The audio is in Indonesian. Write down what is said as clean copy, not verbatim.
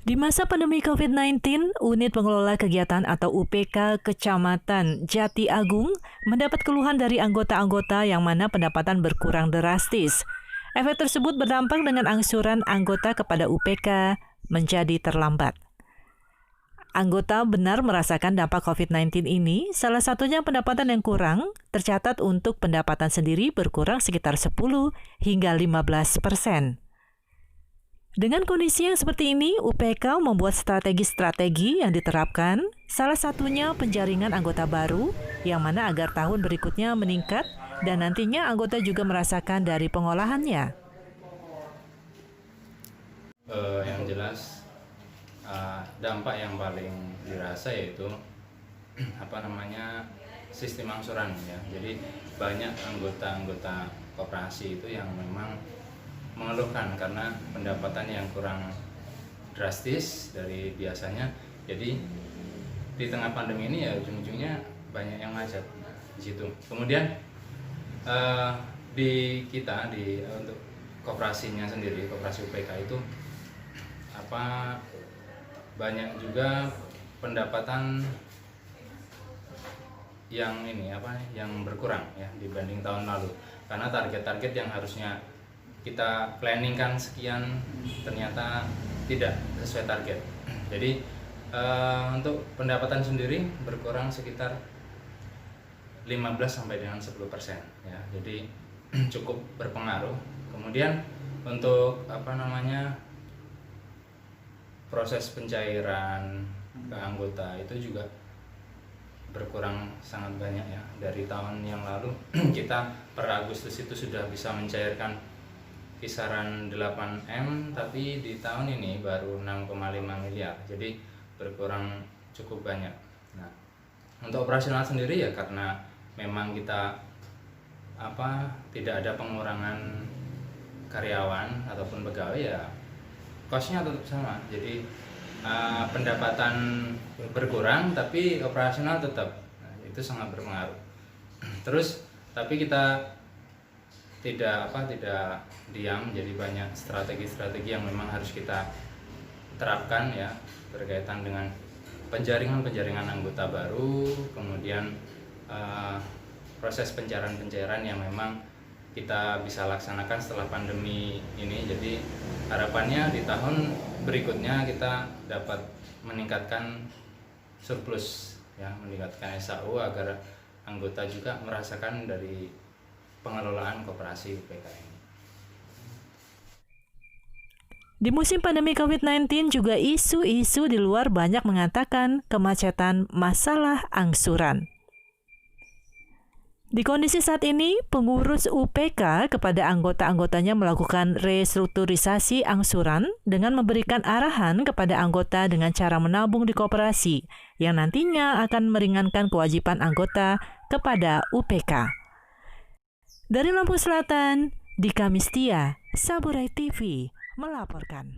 Di masa pandemi COVID-19, Unit Pengelola Kegiatan atau UPK Kecamatan Jati Agung mendapat keluhan dari anggota-anggota yang mana pendapatan berkurang drastis. Efek tersebut berdampak dengan angsuran anggota kepada UPK menjadi terlambat. Anggota benar merasakan dampak COVID-19 ini, salah satunya pendapatan yang kurang, tercatat untuk pendapatan sendiri berkurang sekitar 10 hingga 15%. Dengan kondisi yang seperti ini, UPK membuat strategi-strategi yang diterapkan, salah satunya penjaringan anggota baru, yang mana agar tahun berikutnya meningkat, dan nantinya anggota juga merasakan dari pengolahannya. Yang jelas, dampak yang paling dirasa yaitu sistem angsuran ya. Jadi banyak anggota-anggota koperasi itu yang memang mengeluhkan karena pendapatan yang kurang drastis dari biasanya. Jadi di tengah pandemi ini ya ujung-ujungnya banyak yang macet di situ. Kemudian untuk koperasinya sendiri, koperasi UPK itu banyak juga pendapatan yang berkurang ya dibanding tahun lalu, karena target-target yang harusnya kita planningkan sekian ternyata tidak sesuai target. Jadi untuk pendapatan sendiri berkurang sekitar 15 sampai dengan 10% ya. Jadi cukup berpengaruh. Kemudian untuk proses pencairan ke anggota itu juga berkurang sangat banyak ya. Dari tahun yang lalu kita per Agustus itu sudah bisa mencairkan kisaran 8M, tapi di tahun ini baru 6,5 miliar, jadi berkurang cukup banyak. Nah, untuk operasional sendiri ya karena memang kita tidak ada pengurangan karyawan ataupun pegawai ya, cost-nya tetap sama. Jadi pendapatan berkurang tapi operasional tetap. Nah, itu sangat berpengaruh. Terus tapi kita tidak diam, jadi banyak strategi-strategi yang memang harus kita terapkan ya, berkaitan dengan penjaringan anggota baru, kemudian proses pencairan yang memang kita bisa laksanakan setelah pandemi ini. Jadi harapannya di tahun berikutnya kita dapat meningkatkan surplus ya, meningkatkan SAU agar anggota juga merasakan dari pengelolaan koperasi UPK ini. Di musim pandemi COVID-19 juga isu-isu di luar banyak mengatakan kemacetan masalah angsuran. Di kondisi saat ini, pengurus UPK kepada anggota-anggotanya melakukan restrukturisasi angsuran dengan memberikan arahan kepada anggota dengan cara menabung di koperasi yang nantinya akan meringankan kewajiban anggota kepada UPK. Dari Lampung Selatan, Dika Mistia, Saburai TV melaporkan.